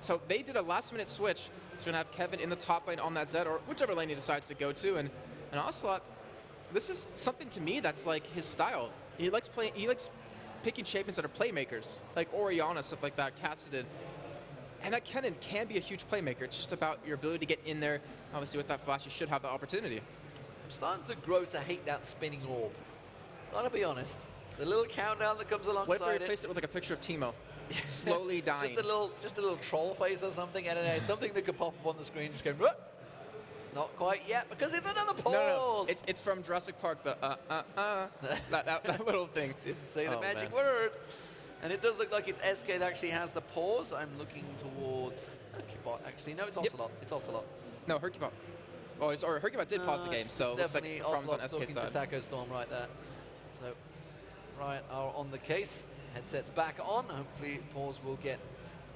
So they did a last-minute switch. So we're going to have Kevin in the top lane on that Zed, or whichever lane he decides to go to. And Ocelot, this is something to me that's like his style. He likes picking champions that are playmakers, like Orianna, stuff like that, Cassidon. And that Kennen can be a huge playmaker. It's just about your ability to get in there. Obviously, with that flash, you should have the opportunity. I'm starting to grow to hate that spinning orb. Gotta be honest. The little countdown that comes alongside it. What if they replaced it with like a picture of Teemo? Slowly dying. Just a little troll face or something. I don't know. Something that could pop up on the screen, just going, "Whoa." Not quite yet, because it's another pause. No. It's from Jurassic Park. The that little thing. Didn't say the magic word. And it does look like it's SK that actually has the pause. I'm looking towards Hercubot, actually. No, it's Ocelot. It's Ocelot. No, Hercubot. Oh, Hercubot did pause the game, so it's looks like definitely problems on Ocelot SK's talking side. to Taco Storm right there. So, Riot are on the case. Headsets back on. Hopefully, pause will get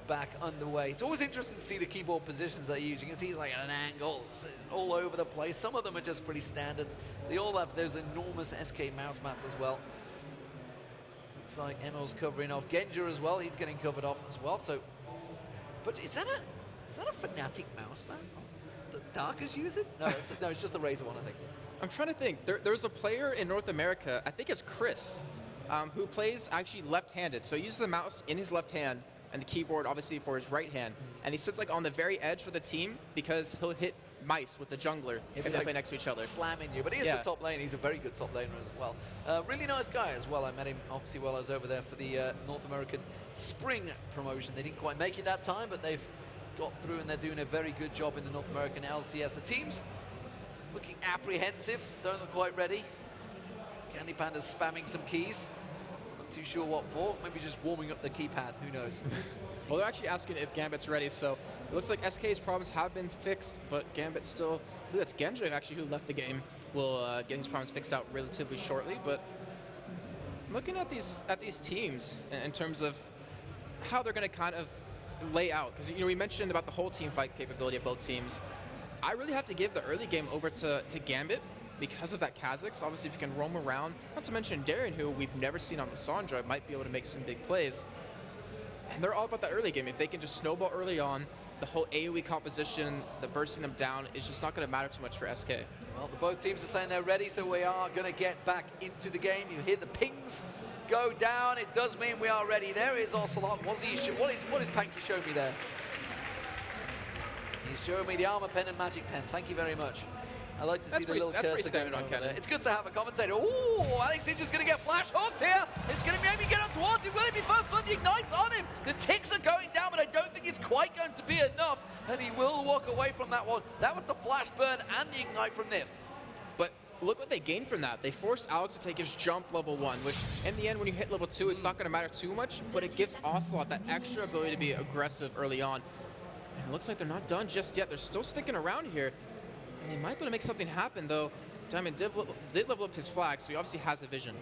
back underway. It's always interesting to see the keyboard positions they're using. You can see he's like at an angle, all over the place. Some of them are just pretty standard. They all have those enormous SK mouse mats as well. Looks like Emil's covering off Genja as well. He's getting covered off as well. So, but is that a Fnatic mouse mat? That Dark is using? No, it's just a Razer one, I think. I'm trying to think. There's a player in North America, I think it's Chris, who plays actually left-handed. So he uses the mouse in his left hand and the keyboard obviously for his right hand. And he sits like on the very edge for the team because he'll hit mice with the jungler if they play next to each other. Slamming you, but he is the top lane. He's a very good top laner as well. Really nice guy as well. I met him obviously while I was over there for the North American Spring promotion. They didn't quite make it that time, but they've got through and they're doing a very good job in the North American LCS. The team's looking apprehensive, don't look quite ready. Candy Panda's spamming some keys. Not too sure what for. Maybe just warming up the keypad. Who knows? Well, they're actually asking if Gambit's ready, so it looks like SK's problems have been fixed, but Gambit still... I believe that's Genja, actually, who left the game. Will get his problems fixed out relatively shortly, but looking at these teams in terms of how they're going to kind of lay out, because we mentioned about the whole team fight capability of both teams. I really have to give the early game over to Gambit because of that Kha'Zix. Obviously, if you can roam around, not to mention Darien, who we've never seen on the Sandra, might be able to make some big plays. And they're all about that early game. If they can just snowball early on, the whole AoE composition, the bursting them down, is just not going to matter too much for SK. Well, both teams are saying they're ready, so we are going to get back into the game. You hear the pings go down. It does mean we are ready. There is Ocelot. What is Panky showing me there? He's showing me the armor pen and magic pen. Thank you very much. I like to see the little cursor going on there. It's good to have a commentator. Ooh, Alex Ninja's going to get flash hooked here. It's going to be maybe get on towards him. Will he be first blood? The ignites on him. The ticks are going down, but I don't think it's quite going to be enough. And he will walk away from that one. That was the flash burn and the ignite from Nif. But look what they gained from that. They forced Alex to take his jump level 1, which in the end, when you hit level 2, it's not going to matter too much, but it gives Ocelot that extra ability to be aggressive early on. And it looks like they're not done just yet. They're still sticking around here. And they might be able to make something happen, though. Diamond did level up his flag, so he obviously has a vision.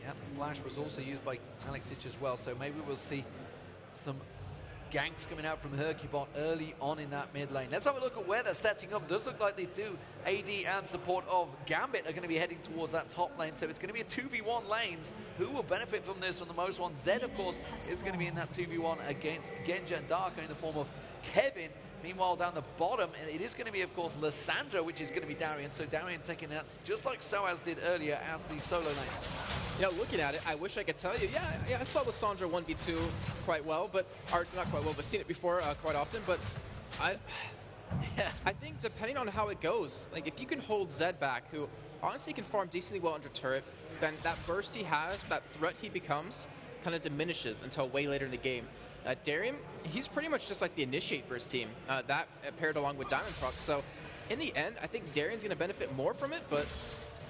Yeah, the flash was also used by Alex Ditch as well, so maybe we'll see some ganks coming out from Hercubot early on in that mid lane. Let's have a look at where they're setting up. It does look like they do. AD and support of Gambit are going to be heading towards that top lane, so it's going to be a 2v1 lanes. Who will benefit from this from the most one? Zed, of course, is going to be in that 2v1 against Genja and Darko in the form of Kevin. Meanwhile, down the bottom, it is going to be, of course, Lissandra, which is going to be Darien. So Darien taking out, just like Soaz did earlier, as the solo lane. Looking at it, I wish I could tell you, yeah, I saw Lissandra 1v2 quite well, but not quite well, but seen it before quite often. But I think depending on how it goes, like if you can hold Zed back, who honestly can farm decently well under turret, then that burst he has, that threat he becomes, kind of diminishes until way later in the game. Darien, he's pretty much just like the initiate for his team. That paired along with Diamond Proc. So in the end, I think Darien's going to benefit more from it, but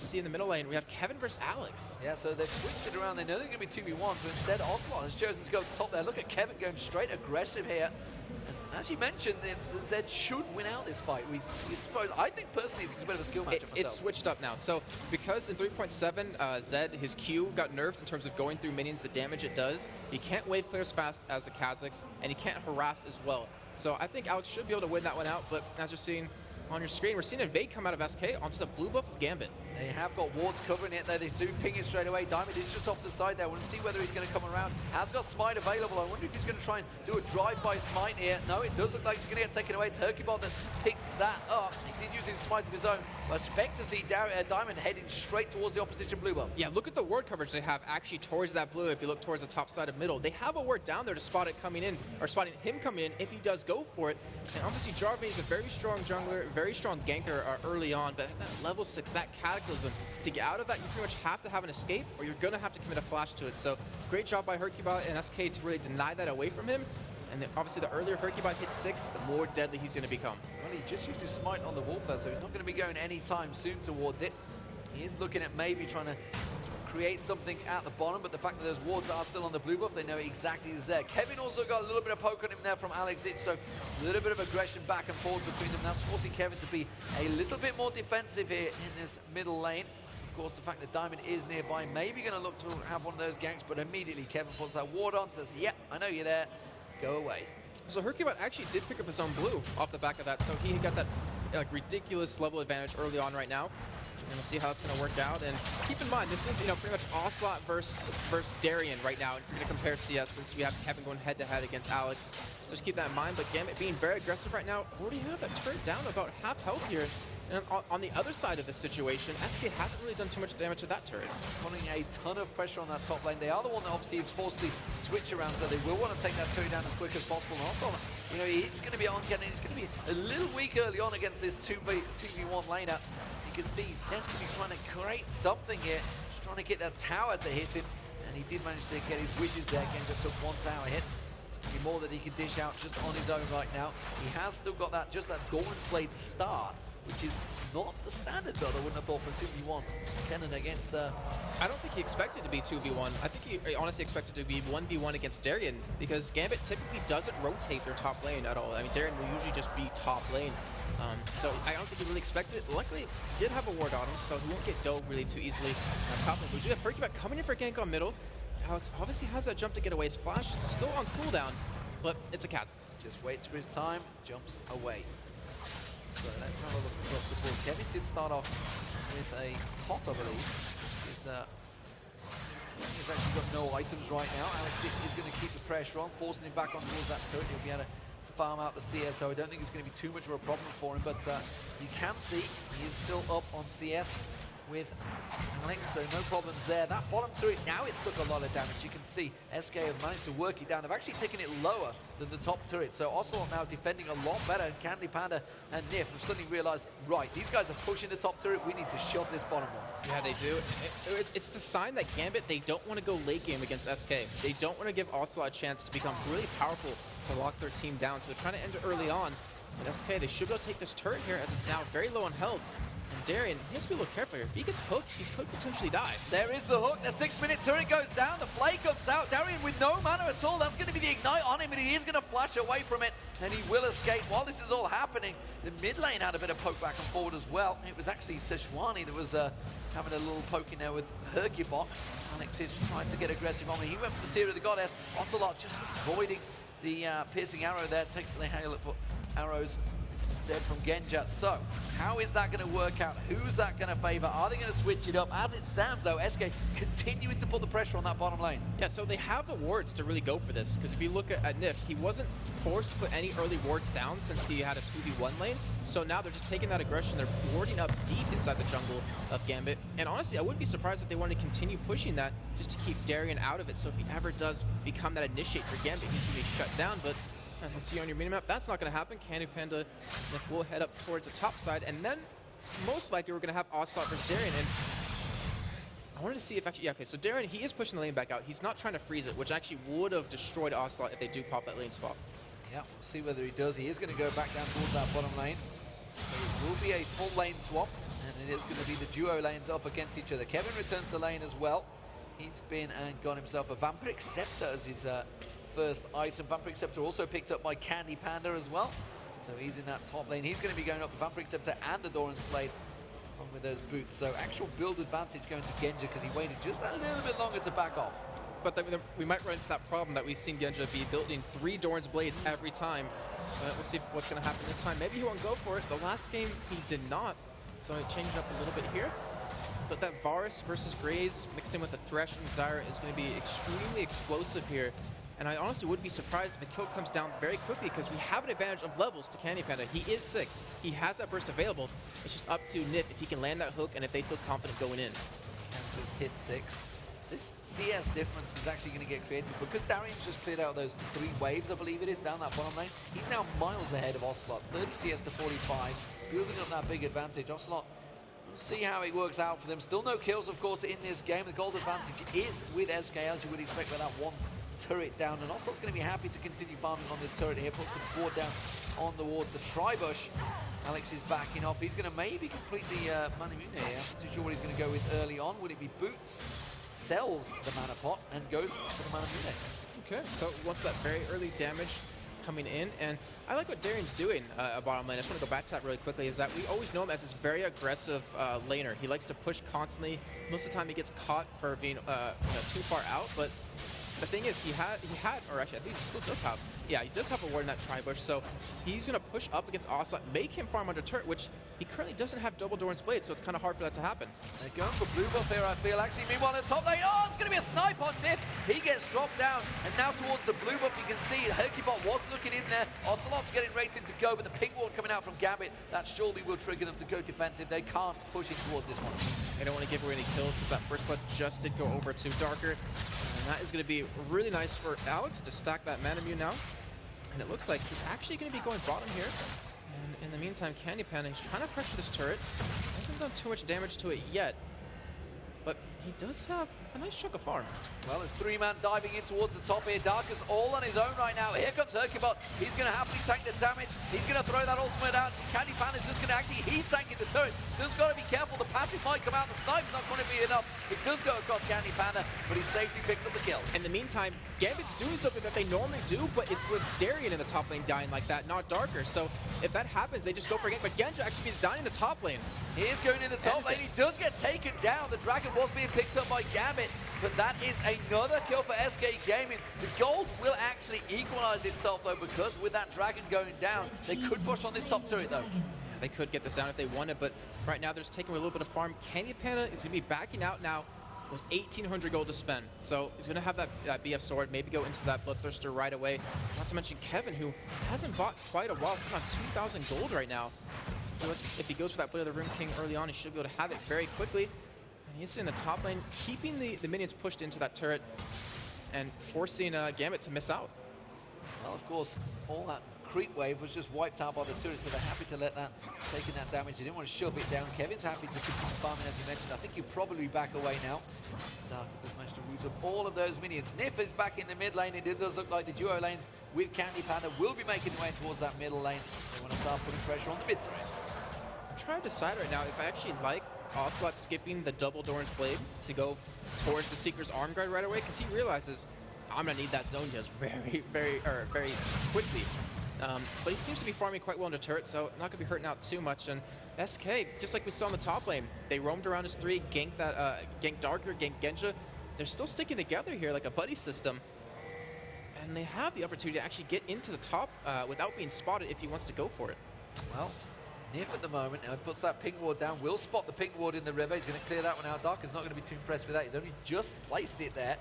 see in the middle lane, we have Kevin versus Alex. Yeah, so they've switched it around. They know they're going to be 2v1, so instead Ocelot has chosen to go to the top there. Look at Kevin going straight aggressive here. And as you mentioned, Zed should win out this fight. We suppose, I think personally it's a bit of a skill matchup myself. It's switched up now. So because in 3.7, Zed, his Q got nerfed in terms of going through minions, the damage it does. He can't wave clear as fast as a Kha'Zix, and he can't harass as well. So I think Alex should be able to win that one out, but as you're seeing, on your screen, we're seeing Invade come out of SK onto the blue buff of Gambit. They have got wards covering it there. They do ping it straight away. Diamond is just off the side there. We'll see whether he's going to come around. Has got Smite available. I wonder if he's going to try and do a drive-by Smite here. No, it does look like he's going to get taken away. It's HerkyBot that picks that up. He did use his Smite of his own. But I expect to see Diamond heading straight towards the opposition blue buff. Yeah, look at the ward coverage they have actually towards that blue. If you look towards the top side of middle, they have a ward down there to spot it coming in, or spotting him coming in if he does go for it. And obviously Jarvan is a very strong jungler, very strong ganker early on, but at that level 6, that Cataclysm, to get out of that, you pretty much have to have an escape, or you're going to have to commit a flash to it. So great job by HerkyBot and SK to really deny that away from him. And then obviously the earlier HerkyBot hits 6, the more deadly he's going to become. Well, he just used his Smite on the wolf there, so he's not going to be going anytime soon towards it. He is looking at maybe trying to create something at the bottom, but the fact that those wards are still on the blue buff, they know exactly is there. Kevin also got a little bit of poke on him there from Alex Itch, so a little bit of aggression back and forth between them. That's forcing Kevin to be a little bit more defensive here in this middle lane. Of course, the fact that Diamond is nearby, maybe going to look to have one of those ganks, but immediately Kevin puts that ward on, says, yep, I know you're there, go away. So HerkyBot actually did pick up his own blue off the back of that, so he got that ridiculous level advantage early on right now. And we'll see how it's going to work out. And keep in mind, this is pretty much Ocelot versus Darien right now. If you're going to compare CS, since we have Kevin going head-to-head against Alex. So just keep that in mind. But Gambit being very aggressive right now, already have that turret down about half health here. And on the other side of this situation, SK hasn't really done too much damage to that turret. Putting a ton of pressure on that top lane. They are the one that obviously is forced to switch around, so they will want to take that turret down as quick as possible. And also, he's going to be on, and he's going to be a little weak early on against this 2v1 laner. You can see he's desperately trying to create something here, just trying to get that tower to hit him, and he did manage to get his wishes there. Again, just took one tower hit. It's going to be more that he can dish out just on his own right now. He has still got that Doran Blade start, which is not the standard build. I wouldn't have thought for 2v1 Kennen against I don't think he expected to be 2v1. I think he honestly expected to be 1v1 against Darien, because Gambit typically doesn't rotate their top lane at all. I mean, Darien will usually just be top lane. So I don't think he really expected it. Luckily, he did have a ward on him, so he won't get dove really too easily on top lane. We do have HerkyBot coming in for gank on middle. Alex obviously has that jump to get away. His flash is still on cooldown, but it's a Kha'Zix. Just waits for his time, jumps away. So let's have a look across the board. Kevin did start off with a top, I believe. He's actually got no items right now. Alex is going to keep the pressure on, forcing him back on towards that turret. He'll be able to farm out the CS, so I don't think it's going to be too much of a problem for him, but you can see he is still up on CS with Alex, so no problems there. That bottom turret, now it's took a lot of damage. You can see SK have managed to work it down. They've actually taken it lower than the top turret, so Ocelot now defending a lot better, and Candy Panda and Nif have suddenly realized, right, these guys are pushing the top turret, we need to shove this bottom one. Yeah, they do. It's the sign that Gambit, they don't want to go late game against SK. They don't want to give Ocelot a chance to become really powerful to lock their team down. So they're trying to end it early on. But SK, they should be able to take this turret here as it's now very low on health. And Darien, he has to be a little careful here. If he gets hooked, he could potentially die. There is the hook. The 6-minute turret goes down. The flay comes out. Darien with no mana at all. That's going to be the ignite on him, and he is going to flash away from it, and he will escape. While this is all happening, the mid lane had a bit of poke back and forward as well. It was actually Sejuani that was having a little poke in there with HerkyBot. Alex is trying to get aggressive on him. He went for the Tear of the Goddess. Ocelot just avoiding the piercing arrow there. Takes the hail arrows instead from Genja. So, how is that going to work out? Who's that going to favor? Are they going to switch it up? As it stands, though, SK continuing to put the pressure on that bottom lane. Yeah, so they have the wards to really go for this, because if you look at Nif, he wasn't forced to put any early wards down since he had a 2v1 lane. So now they're just taking that aggression, they're warding up deep inside the jungle of Gambit. And honestly, I wouldn't be surprised if they wanted to continue pushing that just to keep Darien out of it. So if he ever does become that initiate for Gambit, he's going to be shut down. But as you see on your minimap, that's not going to happen. Candy Panda will head up towards the top side, and then most likely we're going to have Ocelot versus Darien. And I wanted to see if actually, yeah, okay, so Darien, he is pushing the lane back out. He's not trying to freeze it, which actually would have destroyed Ocelot if they do pop that lane swap. Yeah, we'll see whether he does. He is going to go back down towards that bottom lane. So it will be a full lane swap, and it is going to be the duo lanes up against each other. Kevin returns to lane as well. He's been and got himself a Vampiric Scepter as his first item. Vampiric Scepter also picked up by Candy Panda as well. So he's in that top lane. He's going to be going up the Vampiric Scepter and the Doran's Blade along with those boots. So actual build advantage going to Genja because he waited just a little bit longer to back off. but then we might run into that problem that we've seen Genja be building 3 Doran's Blades every time. We'll see what's going to happen this time. Maybe he won't go for it. The last game, he did not. So he changed it up a little bit here. But that Varus versus Graze mixed in with the Thresh and Zyra is going to be extremely explosive here. And I honestly would be surprised if the kill comes down very quickly because we have an advantage of levels to Candy Panda. He is 6. He has that burst available. It's just up to Nif if he can land that hook and if they feel confident going in. Kansas hit 6. This CS difference is actually going to get created because Darian's just cleared out those 3 waves, I believe it is, down that bottom lane. He's now miles ahead of Ocelot. 30 CS to 45, building up that big advantage. Ocelot, we'll see how it works out for them. Still no kills, of course, in this game. The gold advantage is with SK, as you would expect, with that 1 turret down. And Ocelot's going to be happy to continue farming on this turret here. Puts the board down on the ward. The Tribush. Alex is backing off. He's going to maybe complete the MOHGamiing here. I'm not too sure what he's going to go with early on. Would it be Boots? Sells the mana pot and goes for the MOHGamiing. Okay, so wants that very early damage coming in, and I like what Darian's doing bottom lane. I just want to go back to that really quickly, is that we always know him as this very aggressive laner. He likes to push constantly. Most of the time he gets caught for being too far out, but the thing is, he had, or actually I think he still does have, yeah, he does have a ward in that Tribush, so he's going to push up against Ocelot, make him farm under turret, which he currently doesn't have double Doran's Blade, so it's kind of hard for that to happen. They're going for blue buff here, I feel. Actually, meanwhile, in the top lane, oh, it's going to be a snipe on Nif. He gets dropped down, and now towards the blue buff, you can see HOGBot was looking in there. Ocelot's getting rated to go, but the pink ward coming out from Gambit, that surely will trigger them to go defensive. They can't push in towards this one. They don't want to give away any kills, because that first blood just did go over to Darker. And that is going to be really nice for Alex to stack that MOHGamiing now. And it looks like he's actually going to be going bottom here. And in the meantime, Candy Panda is trying to pressure this turret. Hasn't done too much damage to it yet. But he does have a nice chunk of farm. Well, there's 3-man diving in towards the top here. Darker's all on his own right now. Here comes HOGBot. He's going to happily tank the damage. He's going to throw that ultimate out. Candy Panda's just going to actually, he's tanking the turret. Just got to be careful. The passive might come out. The snipe's not going to be enough. It does go across Candy Panda, but his safety picks up the kill. In the meantime, Gambit's doing something that they normally do, but it's with Darian in the top lane dying like that, not Darker. So if that happens, they just go for a gank. But Genja actually is dying in the top lane. He is going in the top lane. He does get taken down. The dragon was being picked up by Gambit, but that is another kill for SKgaming. The gold will actually equalize itself, though, because with that dragon going down, they could push on this top turret, though. They could get this down if they wanted, but right now they're just taking a little bit of farm. Candy Panda is going to be backing out now with 1,800 gold to spend. So he's going to have that BF sword, maybe go into that Bloodthirster right away. Not to mention Kevin, who hasn't bought quite a while. He's on 2,000 gold right now. So if he goes for that Blade of the Room King early on, he should be able to have it very quickly. And he's in the top lane, keeping the minions pushed into that turret and forcing Gambit to miss out. Well, of course, all that creep wave was just wiped out by the turret, so they're happy to let that, taking that damage. They didn't want to shove it down. Kevin's happy to continue farming, as you mentioned. I think he'll probably back away now. Dark has managed to root up all of those minions. Nif is back in the mid lane, and it does look like the duo lanes with Candy Panda will be making their way towards that middle lane. They want to start putting pressure on the mid turret. I'm trying to decide right now if I actually like Ocelot skipping the double Doran's Blade to go towards the Seeker's Arm Guard right away, because he realizes I'm going to need that zone just very quickly. But he seems to be farming quite well into turret, so not going to be hurting out too much. And SK, just like we saw in the top lane, they roamed around as 3, ganked Darker, ganked Genja. They're still sticking together here like a buddy system. And they have the opportunity to actually get into the top without being spotted if he wants to go for it. Well, Nif at the moment puts that pink ward down, will spot the pink ward in the river. He's going to clear that one out. Darker's not going to be too impressed with that. He's only just placed it there.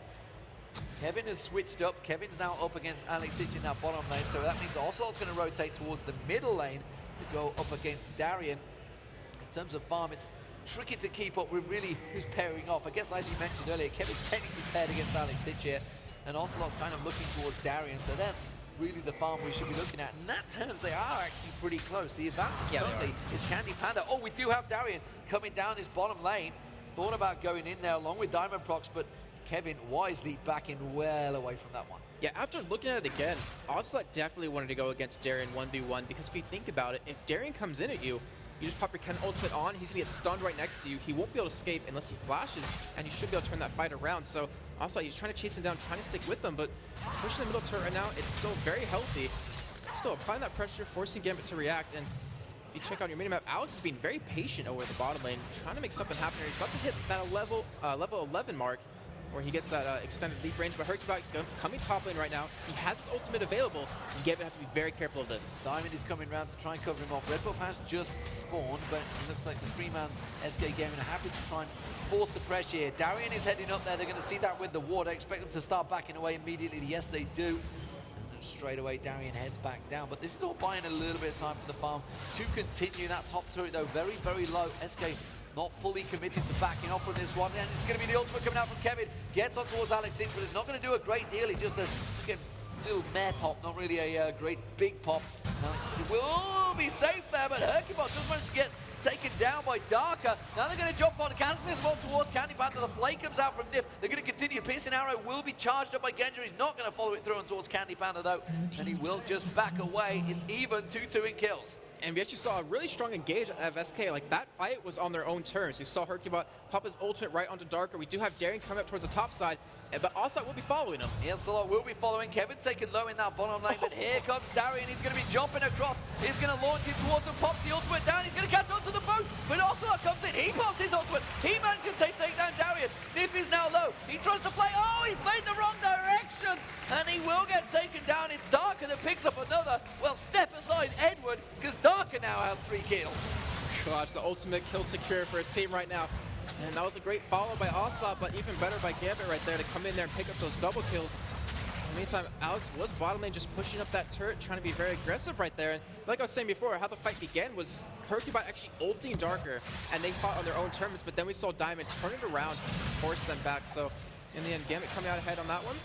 Kevin has switched up. Kevin's now up against Alex Ditch in that bottom lane, so that means Ocelot's going to rotate towards the middle lane to go up against Darian. In terms of farm, it's tricky to keep up with really who's pairing off. I guess, as you mentioned earlier, Kevin's technically paired against Alex Ditch here, and Ocelot's kind of looking towards Darian, so that's really the farm we should be looking at. In that terms, they are actually pretty close. The advantage currently is Candy Panda. Oh, we do have Darian coming down his bottom lane. Thought about going in there along with Diamond Procs, but Kevin wisely backing well away from that one. Yeah, after looking at it again, Ocelot definitely wanted to go against Darian 1v1, because if you think about it, if Darian comes in at you, you just pop your Ken ultimate on, he's going to get stunned right next to you. He won't be able to escape unless he flashes, and you should be able to turn that fight around. So Ocelot, he's trying to chase him down, trying to stick with them, but pushing the middle turret right now, it's still very healthy. Still applying that pressure, forcing Gambit to react, and if you check out your minimap, Alex is being very patient over the bottom lane, trying to make something happen here. He's about to hit that level 11 mark. where he gets that extended leap range, but Hercubot coming top lane right now. He has his ultimate available, and Gambit has to be very careful of this. Diamond is coming around to try and cover him off. Red Buff has just spawned, but it looks like the 3-man SK Gaming are happy to try and force the pressure here. Darien is heading up there. They're going to see that with the ward. I expect them to start backing away immediately. Yes, they do. And straight away, Darien heads back down. But this is all buying a little bit of time for the farm to continue. That top turret, though, very, very low. SK not fully committed to backing off from this one. And it's going to be the ultimate coming out from Kevin. Gets on towards Alex Inch, but it's not going to do a great deal. He just gets a little meh pop, not really a great big pop. Alex will be safe there, but Hercubot just managed to get taken down by Darker. Now they're going to jump on Cataclysm on towards Candy Panther. The flame comes out from Nif. They're going to continue. Piercing Arrow will be charged up by Genja. He's not going to follow it through on towards Candy Panther, though. And he will just back away. It's even 2-2 in kills. And we actually saw a really strong engage of SK. Like, that fight was on their own terms. You saw Hercubot pop his ultimate right onto Darker. We do have Darien coming up towards the top side, but Ocelot will be following him. Yes, Ocelot will be following. Kevin taken low in that bottom lane, but here comes Darien. He's going to be jumping across. He's going to launch it towards him, pops the ultimate down. He's going to catch onto the boat, but Ocelot comes in. He pops his ultimate. He manages to take down Darien. Nif is now low. He tries to play. Oh, he played the wrong direction, and he will get taken down. It's Darker that picks up another. Well, step aside, Edward, because Darker now has 3 kills. Gosh, the ultimate kill secure for his team right now. And that was a great follow by Ocelot, but even better by Gambit right there to come in there and pick up those double kills. In the meantime, Alex was bottom lane just pushing up that turret, trying to be very aggressive right there. And like I was saying before, how the fight began was Hercubot actually ulting Darker, and they fought on their own terms, but then we saw Diamond turn it around, force them back. So in the end, Gambit coming out ahead on that one.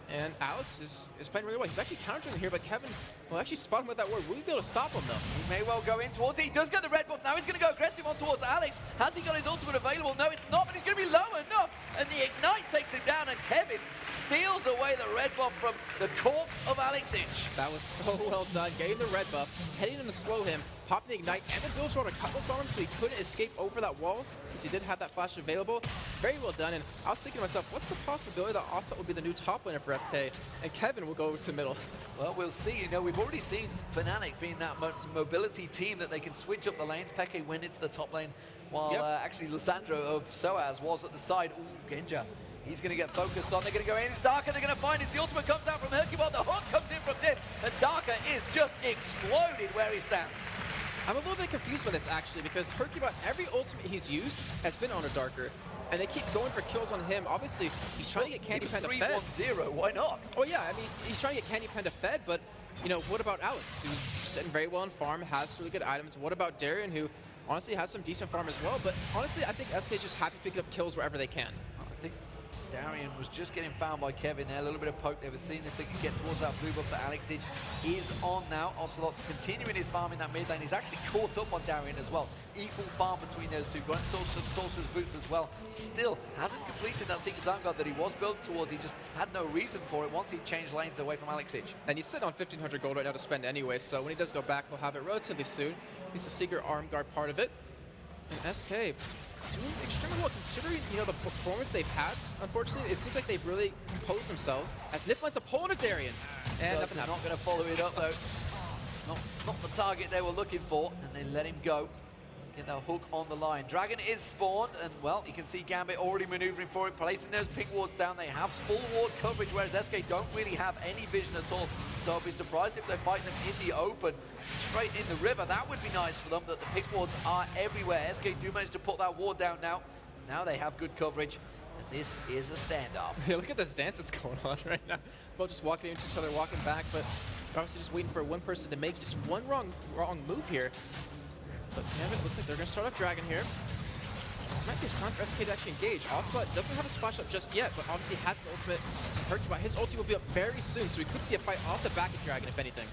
And Alex is playing really well. He's actually countering here, but Kevin will actually spot him with that ward. Will he be able to stop him, though? He may well go in towards it. He does get the red buff. Now he's going to go aggressive on towards Alex. Has he got his ultimate available? No, it's not, but he's going to be low enough. And the Ignite takes him down, and Kevin steals away the red buff from the corpse of Alex Inch. That was so well done. Getting the red buff, heading in to slow him, popping the Ignite, and the build on a couple on him so he couldn't escape over that wall, since he did have that flash available. Very well done. And I was thinking to myself, what's the possibility that Ocelot will be the new top laner for SK, and Kevin will go over to middle? Well, we'll see. You know, we've already seen Fnatic being that mobility team that they can switch up the lanes. Peke went into the top lane, while actually Lissandro of SOAS was at the side. Ooh, Genja. He's going to get focused on. They're going to go in. It's Darker. They're going to find it. The ultimate comes out from Hercubot. The hook comes in from Nif. And Darker is just exploded where he stands. I'm a little bit confused with this, actually, because Hercubot, every ultimate he's used has been on a Darker, and they keep going for kills on him. Obviously, he's trying to get Candy Panda fed. 3-1-0, why not? Oh, yeah, I mean, he's trying to get Candy Panda fed, but, you know, what about Alex, who's sitting very well in farm, has really good items? What about Darien, who honestly has some decent farm as well? But honestly, I think SK is just happy picking up kills wherever they can. I think Darien was just getting found by Kevin there. A little bit of poke they were seeing if they could get towards that blue buff that Alex Inch is on now. Ocelot's continuing his farm in that mid lane. He's actually caught up on Darien as well. Equal farm between those two. Grunt Sorcerer's Boots as well. Still hasn't completed that Secret Vanguard that he was built towards. He just had no reason for it once he changed lanes away from Alex Inch. And he's sitting on 1,500 gold right now to spend anyway, so when he does go back, he'll have it relatively soon. He's the Secret Arm Guard part of it. And SK doing extremely well considering, you know, the performance they've had. Unfortunately, it seems like they've really composed themselves as Nif lines a pull into Darien. And nothing not going to follow it up though. Not the target they were looking for, and they let him go. Get that hook on the line. Dragon is spawned, and well, you can see Gambit already maneuvering for it, placing those pink wards down. They have full ward coverage, whereas SK don't really have any vision at all. So I'll be surprised if they fight them in the open, straight in the river. That would be nice for them, that the pink wards are everywhere. SK do manage to put that ward down now. Now they have good coverage, and this is a standoff. Yeah, look at this dance that's going on right now. Both just walking into each other, walking back, but they're obviously just waiting for one person to make just one wrong move here. But Gambit looks like they're going to start off Dragon here. This might be a time for SK to actually engage. Ocelot doesn't have a splash up just yet, but obviously has an ultimate. Hercubot, his ulti will be up very soon, so we could see a fight off the back of Dragon, if anything.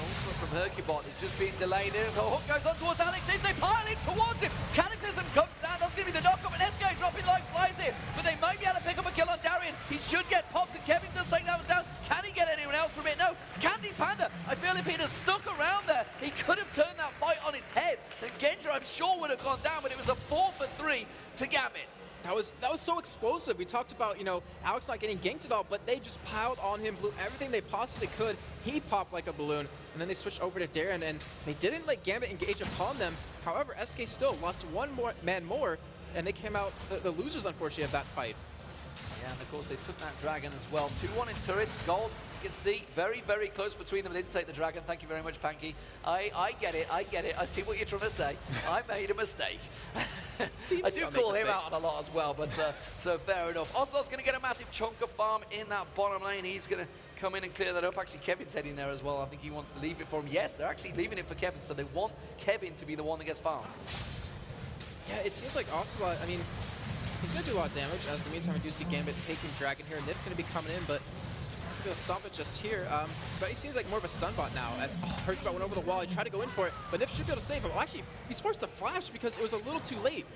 Ultimate from Hercubot is just being delayed. The hook goes on towards Alex. They pile in towards him. Cataclysm comes down. That's going to be the knock-up, and SK dropping like flies here. But they might be able to pick up a kill on Darien. He should get popped, and Kevin does take that one down. Can he get anyone else from it? No. Candy Panda, I feel if he'd have stuck around there, he could have turned that fight on its head. And Genja, I'm sure, would have gone down, but it was a 4-for-3 to Gambit. That was so explosive. We talked about, you know, Alex not getting ganked at all, but they just piled on him, blew everything they possibly could. He popped like a balloon, and then they switched over to Darien, and they didn't let Gambit engage upon them. However, SK still lost one man more, and they came out the losers, unfortunately, of that fight. Yeah, and of course they took that dragon as well. 2-1 in turrets, gold. You can see very, very close between them. They didn't take the dragon. Thank you very much, Panky. I get it. I get it. I see what you're trying to say. I made a mistake. I do call him out on a lot as well, but so fair enough. Ocelot's going to get a massive chunk of farm in that bottom lane. He's going to come in and clear that up. Actually, Kevin's heading there as well. I think he wants to leave it for him. Yes, they're actually leaving it for Kevin, so they want Kevin to be the one that gets farmed. Yeah, it seems like Ocelot, I mean, he's going to do a lot of damage. As in the meantime, I do see Gambit taking Dragon here. Nif's going to be coming in, but he's going to stop it just here. But he seems like more of a stun bot now. As Hercubot went over the wall, he tried to go in for it, but Nif should be able to save him. Well, actually, he's forced to flash because it was a little too late.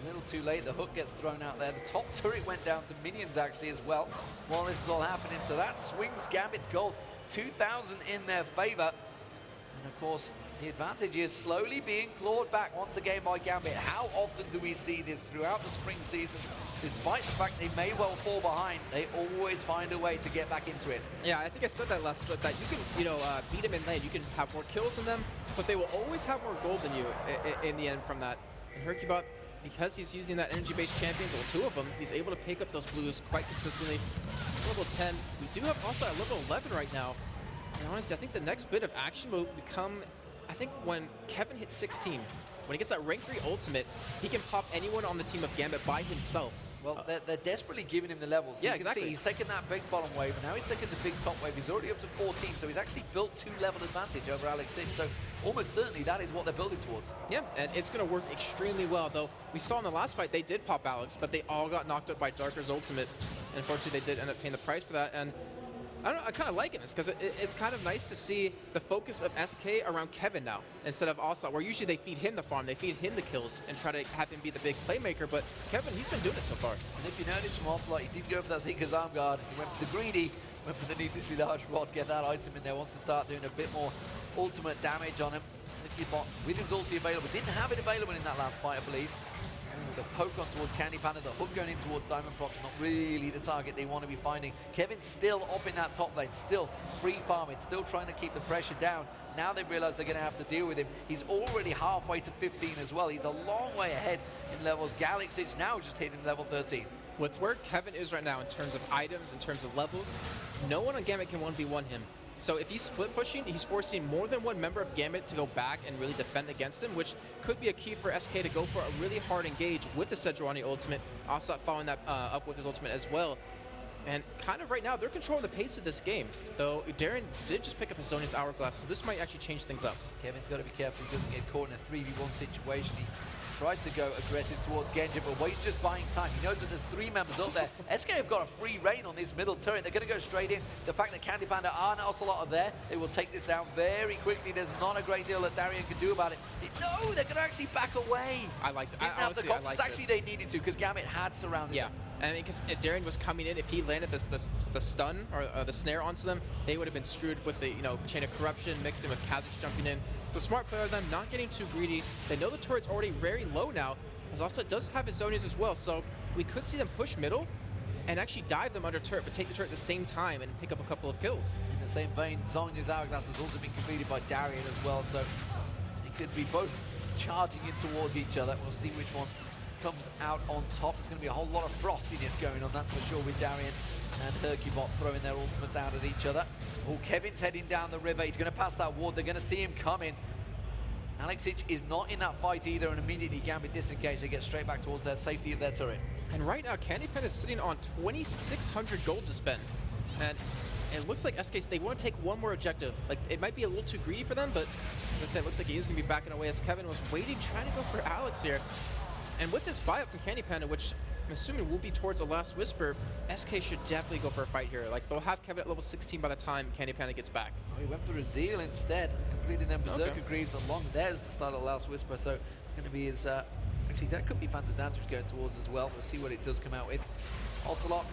A little too late. The hook gets thrown out there. The top turret went down to minions actually as well while this is all happening. So that swings Gambit's gold 2,000 in their favor. And of course, the advantage is slowly being clawed back once again by Gambit. How often do we see this throughout the spring season? Despite the fact they may well fall behind, they always find a way to get back into it. Yeah, I think I said that last split, that you can, beat them in lane. You can have more kills than them, but they will always have more gold than you in the end from that. And Hercubot, because he's using that energy-based champions, well, two of them, he's able to pick up those blues quite consistently. Level 10. We do have also at level 11 right now. And honestly, I think the next bit of action will become, I think when Kevin hits 16, when he gets that rank 3 ultimate, he can pop anyone on the team of Gambit by himself. Well, they're desperately giving him the levels. Yeah, you can exactly. see he's taken that big bottom wave, and now he's taken the big top wave. He's already up to 14, so he's actually built 2-level advantage over Alex 6. So almost certainly that is what they're building towards. Yeah, and it's going to work extremely well, though. We saw in the last fight they did pop Alex, but they all got knocked up by Darker's ultimate. Unfortunately, they did end up paying the price for that. And I don't know, I kind of like it because it's kind of nice to see the focus of SK around Kevin now instead of Ocelot, where usually they feed him the farm, they feed him the kills and try to have him be the big playmaker. But Kevin, he's been doing it so far. And if you notice from Ocelot, he did go for that Seeker's Arm Guard. He went for the greedy, went for the needlessly large rod, get that item in there, wants to start doing a bit more ultimate damage on him. Bot with his ulti available, didn't have it available in that last fight, I believe. The poke on towards Candy Panda, the hook going in towards Diamond Prox, not really the target they want to be finding. Kevin's still up in that top lane, still free farming, still trying to keep the pressure down. Now they've realized they're going to have to deal with him. He's already halfway to 15 as well. He's a long way ahead in levels. Galaxy now just hitting level 13. With where Kevin is right now in terms of items, in terms of levels, no one on Gambit can 1v1 him. So if he's split pushing, he's forcing more than one member of Gambit to go back and really defend against him, which could be a key for SK to go for a really hard engage with the Sejuani ultimate. Ocelot following that up with his ultimate as well. And kind of right now, they're controlling the pace of this game. Though Darren did just pick up his Zonia's Hourglass, so this might actually change things up. Kevin's got to be careful he doesn't get caught in a 3v1 situation. He tries to go aggressive towards Genji, but he's just buying time. He knows that there's 3 members up there. SK have got a free reign on this middle turret. They're going to go straight in. The fact that Candy Panda and Ocelot are there, they will take this down very quickly. There's not a great deal that Darien can do about it. No, they're going to actually back away. I like that. Didn't have the confidence. Actually, they needed to because Gambit had surrounded them. And because Darien was coming in, if he landed the stun or the snare onto them, they would have been screwed with the chain of corruption mixed in with Kha'Zix jumping in. So smart player of them, not getting too greedy. They know the turret's already very low now, as also does have his Zonias as well. So we could see them push middle and actually dive them under turret, but take the turret at the same time and pick up a couple of kills. In the same vein, Zonia's Hourglass has also been completed by Darien as well, so it could be both charging in towards each other. We'll see which one comes out on top. There's going to be a whole lot of frostiness going on, that's for sure, with Darien and Hercubot throwing their ultimates out at each other. Oh, Kevin's heading down the river. He's going to pass that ward. They're going to see him coming. Alexic is not in that fight either, and immediately Gambit disengage. They get straight back towards their safety of their turret. And right now, Candy Pen is sitting on 2,600 gold to spend. And it looks like SK, they want to take one more objective. Like, it might be a little too greedy for them, but as I said, it looks like he is going to be backing away as Kevin was waiting, trying to go for Alex here. And with this buy-up from Candy Panda, which I'm assuming will be towards the last Whisper, SK should definitely go for a fight here. Like, they'll have Kevin at level 16 by the time Candy Panda gets back. Oh, he went for a Zeal instead, completing them Berserker Greaves along. There's the start of the last Whisper, so it's going to be his... actually, that could be Phantom Dancer going towards as well. We'll see what it does come out with. Ocelot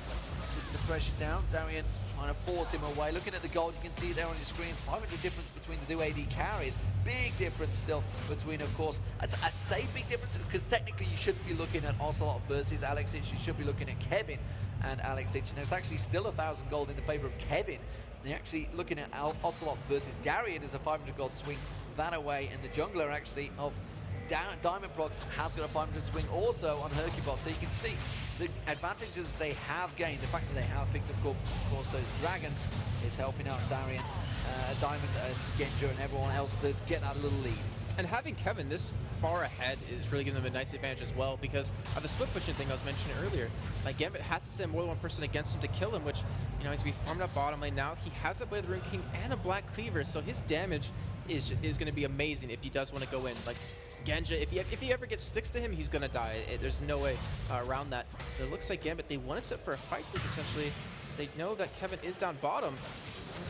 putting the pressure down. Darien trying to force him away. Looking at the gold, you can see it there on your screens. 500 difference between the two AD carries. Big difference still between, of course, I'd say big difference because technically you shouldn't be looking at Ocelot versus Alexic. You should be looking at Kevin and Alexic. And it's actually still 1,000 gold in the favor of Kevin. They're actually looking at Ocelot versus Darien as a 500 gold swing that away. And the jungler actually of Diamond Prox has got a 500 swing also on Hercubot. So you can see the advantages they have gained, the fact that they have picked up, of course, those dragons, is helping out Darian, Diamond, and Genjo, and everyone else to get that little lead. And having Kevin this far ahead is really giving them a nice advantage as well, because of the split pushing thing I was mentioning earlier. Like, Gambit has to send more than one person against him to kill him, which, you know, he's be farming up bottom lane now. He has a Blade of the Rune King and a Black Cleaver, so his damage is going to be amazing if he does want to go in. Like, Genja, if he ever gets sticks to him, he's going to die. There's no way around that. But it looks like Gambit, they want to set for a fight here, potentially. They know that Kevin is down bottom.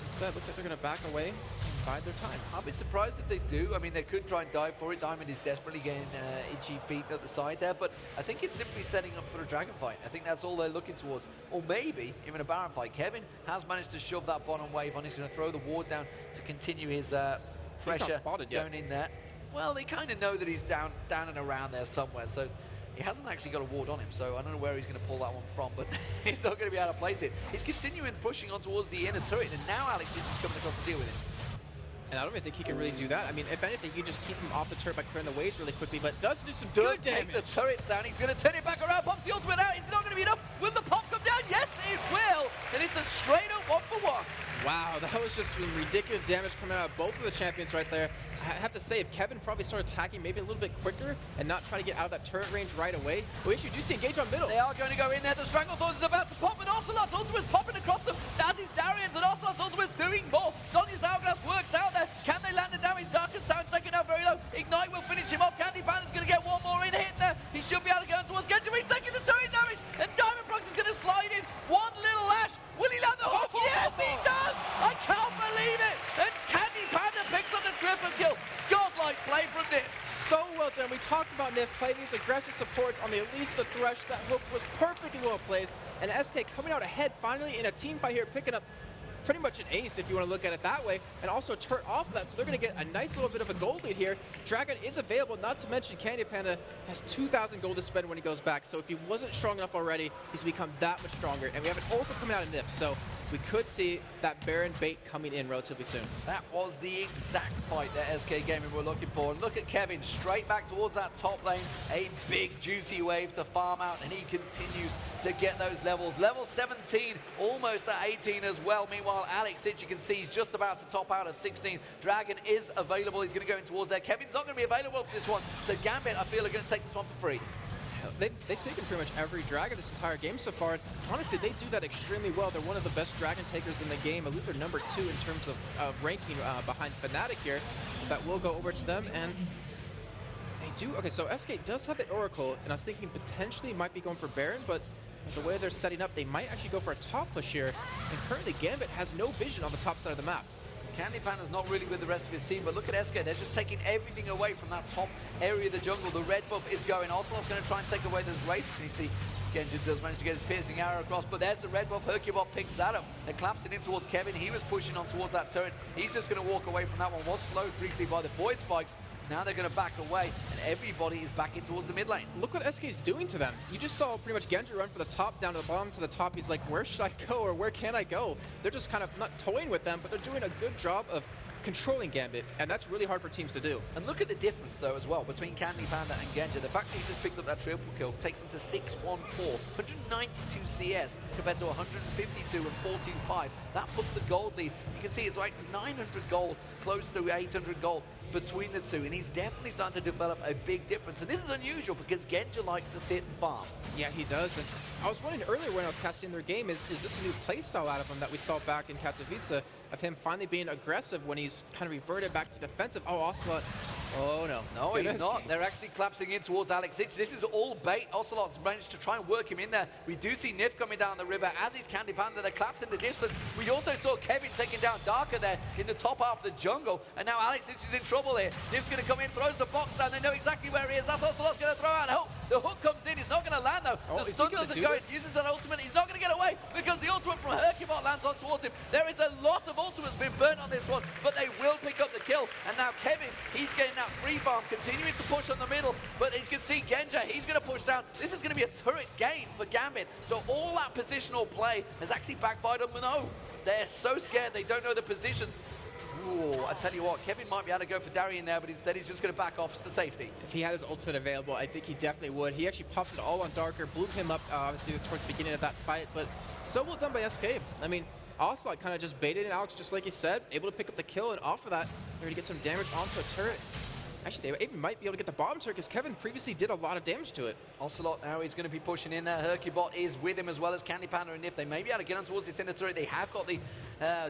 Instead, it looks like they're going to back away. Bide their time. I'll be surprised if they do. I mean, they could try and dive for it. Diamond is desperately getting itchy feet at the side there, but I think it's simply setting up for a dragon fight. I think that's all they're looking towards. Or maybe even a Baron fight. Kevin has managed to shove that bottom wave on. He's going to throw the ward down to continue his pressure going in there. Well, they kind of know that he's down and around there somewhere, so he hasn't actually got a ward on him, so I don't know where he's going to pull that one from, but he's not going to be able to place it. He's continuing pushing on towards the inner turret, and now Alex is just coming across to deal with him. And I don't even think he can really do that. I mean, if anything, you just keep him off the turret by clearing the waves really quickly, but does do some good damage. Take the turrets down. He's going to turn it back around. Pops the ultimate out. It's not going to be enough. Will the pop come down? Yes, it will. And it's a straight up 1-for-1. Wow, that was just some ridiculous damage coming out of both of the champions right there. I have to say, if Kevin probably started attacking maybe a little bit quicker and not try to get out of that turret range right away, we actually do see engage on middle. They are going to go in there. The Stranglethorns is about to pop, and Ocelot's ultimate is popping across them. As is Darian's, and Ocelot's ultimate is doing more. Sonya's Hourglass works out there. Can they land the damage? Darkest Town second now very low. Ignite will finish him off. Candy Panther's going to get one more in hit there. He should be able to go towards Genji. He's taking the turret damage, and Diamond Prox is going to slide in. One little lash. Will he land the hook? Yes, he does! I can't believe it! And Candy Panther picks up the triple kill. Godlike play from Nif. So well done. We talked about Nif playing these aggressive supports on the Elise the Thresh. That hook was perfectly well placed. And SK coming out ahead finally in a team fight here, picking up pretty much an ace if you want to look at it that way, and also a turret off of that, so they're going to get a nice little bit of a gold lead here. Dragon is available, not to mention Candy Panda has 2,000 gold to spend when he goes back, so if he wasn't strong enough already, he's become that much stronger, and we have an ult coming out of Nif, so we could see that Baron bait coming in relatively soon. That was the exact fight that SKgaming were looking for, and look at Kevin straight back towards that top lane, a big juicy wave to farm out, and he continues to get those levels. Level 17, almost at 18 as well. Meanwhile, Alex, as you can see, he's just about to top out at 16. Dragon is available. He's going to go in towards there. Kevin's not going to be available for this one. So Gambit, I feel, are going to take this one for free. They've taken pretty much every Dragon this entire game so far. Honestly, they do that extremely well. They're one of the best Dragon takers in the game. I believe they're number 2 in terms of ranking behind Fnatic here. That will go over to them, and they do. Okay, so SK does have the Oracle, and I was thinking potentially might be going for Baron, but the way they're setting up, they might actually go for a top push here. And currently, Gambit has no vision on the top side of the map. Candy Panther's not really with the rest of his team, but look at SK. They're just taking everything away from that top area of the jungle. The red buff is going. Ocelot's going to try and take away those wraiths. You see, Genji does manage to get his piercing arrow across, but there's the red buff. HercuBot picks that up. They're collapsing in towards Kevin. He was pushing on towards that turret. He's just going to walk away from that one. Was slowed briefly by the void spikes. Now they're going to back away, and everybody is backing towards the mid lane. Look what SK is doing to them. You just saw pretty much Genji run from the top down to the bottom to the top. He's like, where should I go, or where can I go? They're just kind of not toying with them, but they're doing a good job of controlling Gambit, and that's really hard for teams to do. And look at the difference, though, as well, between Candy Panda and Genji. The fact that he just picked up that triple kill takes him to 6-1-4, 192 CS compared to 152 and 14-5. That puts the gold lead. You can see it's like 900 gold, close to 800 gold between the two, and he's definitely starting to develop a big difference. And this is unusual because Genji likes to sit and farm. Yeah, he does. And I was wondering earlier when I was casting their game, is this a new playstyle out of him that we saw back in Katowice, of him finally being aggressive when he's kind of reverted back to defensive? Oh, Ocelot. Oh, no. No, he's not. They're actually collapsing in towards Alex Ich. This is all bait. Ocelot's managed to try and work him in there. We do see Nif coming down the river, as is Candy Panda. They're collapsing the distance. We also saw Kevin taking down Darker there in the top half of the jungle. And now Alex Ich is in trouble here. Nif's going to come in, throws the box down. They know exactly where he is. That's Ocelot's going to throw out a hook. The hook comes in. He's not going to land, though. Oh, the stun doesn't go. He uses an ultimate. He's not going to get away because the ultimate from HercuBot lands on towards him. There is a lot of ultimates being burnt on this one, but they will pick up the kill. And now Kevin, he's getting that free farm, continuing to push on the middle, but you can see Genja, he's going to push down. This is going to be a turret gain for Gambit. So all that positional play has actually backfired on Mano. They're so scared, they don't know the positions. Ooh, a tell you what, Kevin might be able to go for Darien there, but instead he's just going to back off to safety. If he had his ultimate available, I think he definitely would. He actually popped it all on Darker, blew him up, obviously, towards the beginning of that fight, but so well done by SK. I mean, Ocelot kind of just baited in Alex, just like he said, able to pick up the kill, and off of that, they're going to get some damage onto a turret. Actually, they even might be able to get the bottom turret, because Kevin previously did a lot of damage to it. Ocelot now is going to be pushing in there. Hercubot is with him, as well as Candy Panda and Nif. They may be able to get on towards this inner turret. They have got the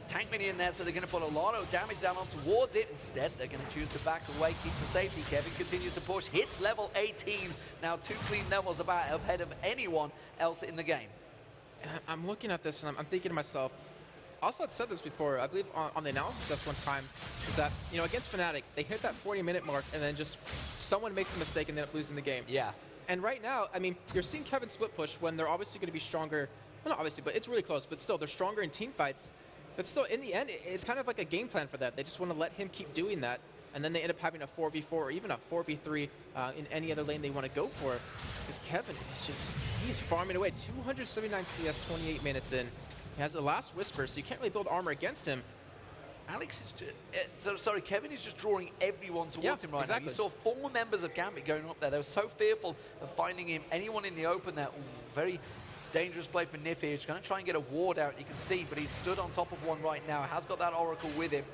tank mini in there, so they're going to put a lot of damage down on towards it. Instead, they're going to choose to back away, keep the safety. Kevin continues to push, hits level 18. Now 2 clean levels about ahead of anyone else in the game. And I'm looking at this, and I'm thinking to myself, Ocelot said this before, I believe on the analysis desk one time, is that, you know, against Fnatic, they hit that 40-minute mark, and then just someone makes a mistake and they end up losing the game. Yeah. And right now, I mean, you're seeing Kevin split push when they're obviously going to be stronger. Well, not obviously, but it's really close. But still, they're stronger in team fights. But still, in the end, it's kind of like a game plan for that. They just want to let him keep doing that. And then they end up having a 4v4 or even a 4v3 in any other lane they want to go for. Because Kevin is just, he's farming away. 279 CS, 28 minutes in. He has the last Whisper, so you can't really build armor against him. Alex is just, Kevin is just drawing everyone towards him right now. You saw 4 members of Gambit going up there. They were so fearful of finding him, anyone in the open there. Ooh, very dangerous play for Nif here. He's going to try and get a ward out, you can see, but he's stood on top of one right now. Has got that Oracle with him.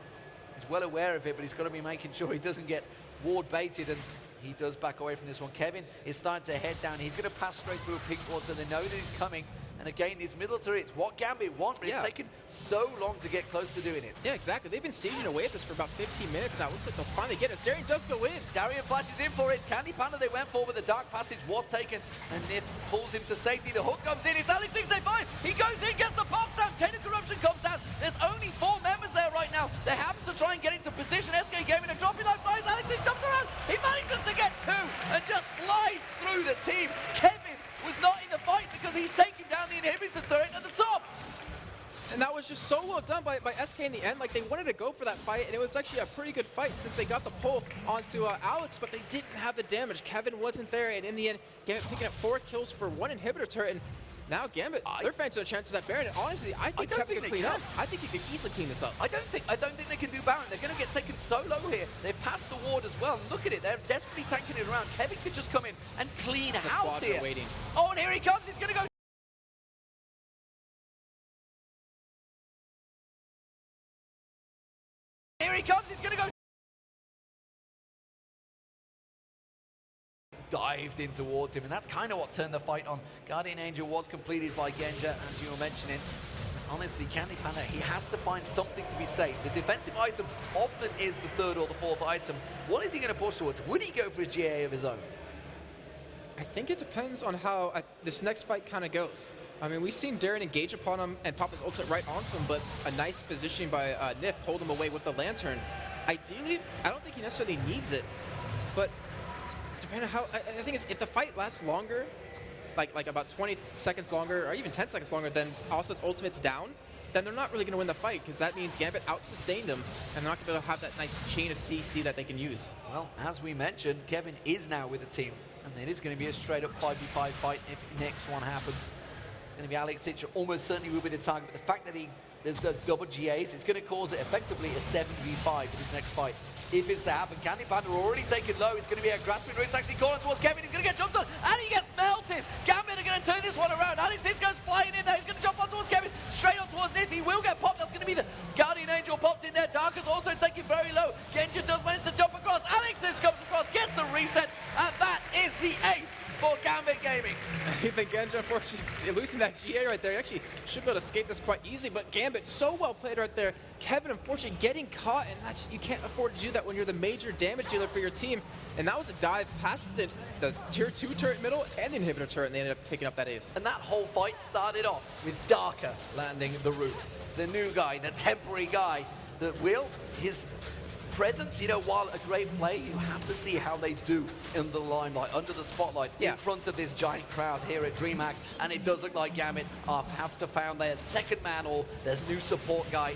He's well aware of it, but he's got to be making sure he doesn't get ward baited, and he does back away from this one. Kevin is starting to head down. He's going to pass straight through a pink ward, so they know that he's coming. And again, these middle turrets, what Gambit want, but it's taken so long to get close to doing it. Yeah, exactly. They've been sieging away at this for about 15 minutes now. Looks like they'll finally get it. Darien does go in. Darien flashes in for it. It's Candy Panda they went for, but the Dark Passage was taken. And Nif pulls him to safety. The hook comes in. It's Alex 685. He goes in, gets the box down. Chain of Corruption comes down. There's only 4 members there right now. They happen to try and get into position. SKGaming and dropping like flies. Alex jumps around. He manages to get 2 and just flies through the team. Kevin was not in the fight because he's taking down the inhibitor turret at the top. And that was just so well done by SK in the end. Like, they wanted to go for that fight, and it was actually a pretty good fight since they got the pull onto Alex, but they didn't have the damage. Kevin wasn't there, and in the end, Gambit picking up 4 kills for 1 inhibitor turret, and now Gambit, they're fancy the chances at Baron. And honestly, I think Kevin can clean up. I think he could easily clean this up. I don't think they can do Baron. They're going to get taken so low here. They've passed the ward as well. And look at it. They're desperately tanking it around. Kevin could just come in and clean house here. Waiting. Oh, and here he comes. He's going to go. Here he comes. He's going to go. Dived in towards him, and that's kind of what turned the fight on. Guardian Angel was completed by Genja, as you were mentioning. Honestly, Candy Panda, he has to find something to be safe. The defensive item often is the 3rd or the 4th item. What is he going to push towards? Would he go for a GA of his own? I think it depends on how this next fight kind of goes. I mean, we've seen Darien engage upon him and pop his ultimate right onto him, but a nice positioning by Nif hold him away with the Lantern. Ideally, I don't think he necessarily needs it, but depending on how, I think if the fight lasts longer, like about 20 seconds longer, or even 10 seconds longer, then Ocelot's ultimate's down, then they're not really going to win the fight, because that means Gambit out-sustained them, and they're not going to be able to have that nice chain of CC that they can use. Well, as we mentioned, Kevin is now with the team, and it is going to be a straight-up 5v5 fight if next one happens. It's going to be Alex Titcher, almost certainly will be the target, but the fact that there's the double GAs, it's going to cause it effectively a 7v5 for this next fight. If it's to happen, Candy Panda already taken low. It's going to be a grasping route. It's actually calling towards Kevin. He's going to get jumped on, and he gets melted. Gambit are going to turn this one around. Alex Titcher goes flying in there. He's going to jump on towards Kevin, straight on towards Nif. He will get popped. That's going to be the Guardian Angel popped in there. Darker's also taken very low. Genja does manage to jump across. Alex comes across, gets the reset, and that is the ace for Gambit Gaming. I think Genja, unfortunately, losing that GA right there, actually should be able to escape this quite easily, but Gambit, so well played right there. Kevin, unfortunately, getting caught, and you can't afford to do that when you're the major damage dealer for your team. And that was a dive past the tier 2 turret middle and the inhibitor turret, and they ended up picking up that ace. And that whole fight started off with Darker landing the root. The new guy, the temporary guy that will, his presence, you know, while a great play, you have to see how they do in the limelight, under the spotlight, in front of this giant crowd here at DreamHack. And it does look like Gambit have to found their second man or their new support guy.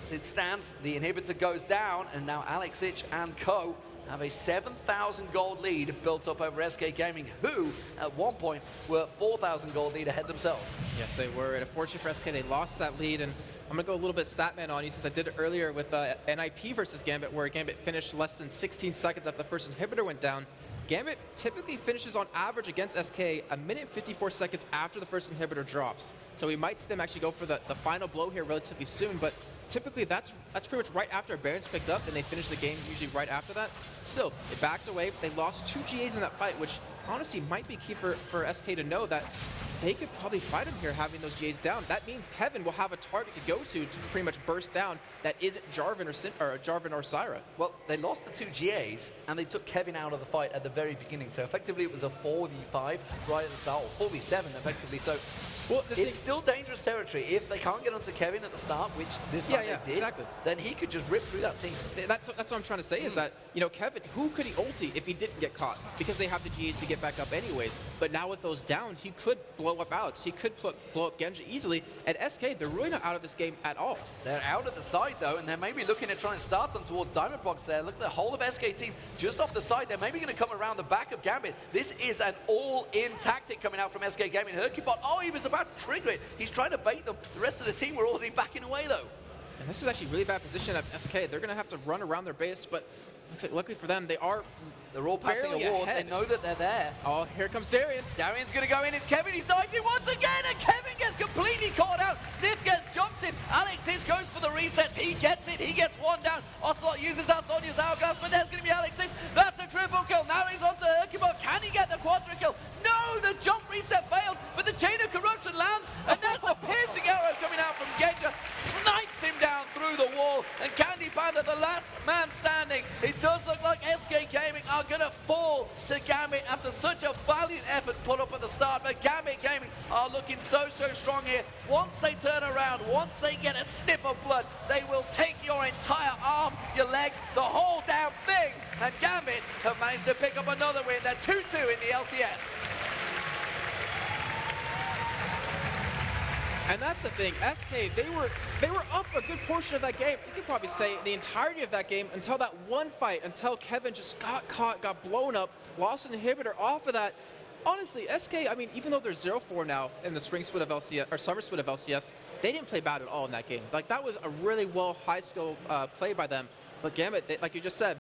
As it stands, the inhibitor goes down, and now Alex Ich and co have a 7,000 gold lead built up over SKGaming, who at one point were 4,000 gold lead ahead themselves. Yes, they were. And unfortunately for SK, they lost that lead, and I'm going to go a little bit Statman on you since I did it earlier with NIP versus Gambit, where Gambit finished less than 16 seconds after the first inhibitor went down. Gambit typically finishes on average against SK a minute 54 seconds after the first inhibitor drops. So we might see them actually go for the final blow here relatively soon, but typically that's pretty much right after Baron's picked up, and they finish the game usually right after that. Still, they backed away. They lost 2 GAs in that fight, which honestly might be key for SK to know that they could probably fight him here having those GAs down. That means Kevin will have a target to go to pretty much burst down that isn't Jarvan or Syra. Well, they lost the 2 GAs, and they took Kevin out of the fight at the very beginning. So effectively, it was a 4v5 right at the start, or 4v7 effectively. So well, it's still dangerous territory. If they can't get onto Kevin at the start, which this time they did, exactly, then he could just rip through that team. That's what I'm trying to say is that, you know, Kevin, who could he ulti if he didn't get caught? Because they have the GAs to get back up anyways. But now with those down, he could blow up Alex. He could blow up Genji easily. At SK, they're really not out of this game at all. They're out of the side, though, and they're maybe looking at trying to start them towards Diamond Box there. Look at the whole of SK team just off the side. They're maybe going to come around the back of Gambit. This is an all-in tactic coming out from SKGaming. HercuBot, oh, he was about to trigger it. He's trying to bait them. The rest of the team were already backing away, though. And this is actually really bad position at SK. They're going to have to run around their base, but luckily for them, they're all passing a ward. They know that they're there. Oh, here comes Darian. Darian's going to go in. It's Kevin. He's dived in once again, and Kevin gets completely caught out. Nif gets jumps in. Alexis goes for the reset. He gets it. He gets one down. Ocelot uses out Sonya's hourglass, but there's going to be Alexis. That's a triple kill. Now he's on to HercuBot. Can he get the quadra kill? No, the jump reset failed, but the chain of corruption lands, and there's the piercing arrow coming out from Genja. Snipes him down through the wall, and Candy Panda, the last man standing. It does look like SKGaming are going to fall to Gambit after such a valiant effort put up at the start, but Gambit Gaming are looking so strong here. Once they turn around, once they get a sniff of blood, they will take your entire arm, your leg, the whole damn thing, and Gambit have managed to pick up another win. They're 2-2 in the LCS. And that's the thing, SK, they were up a good portion of that game. You could probably say the entirety of that game until that one fight, until Kevin just got caught, got blown up, lost an inhibitor off of that. Honestly, SK, I mean, even though they're 0-4 now in the spring split of LCS, or summer split of LCS, they didn't play bad at all in that game. Like, that was a really high skill play by them. But Gambit, like you just said,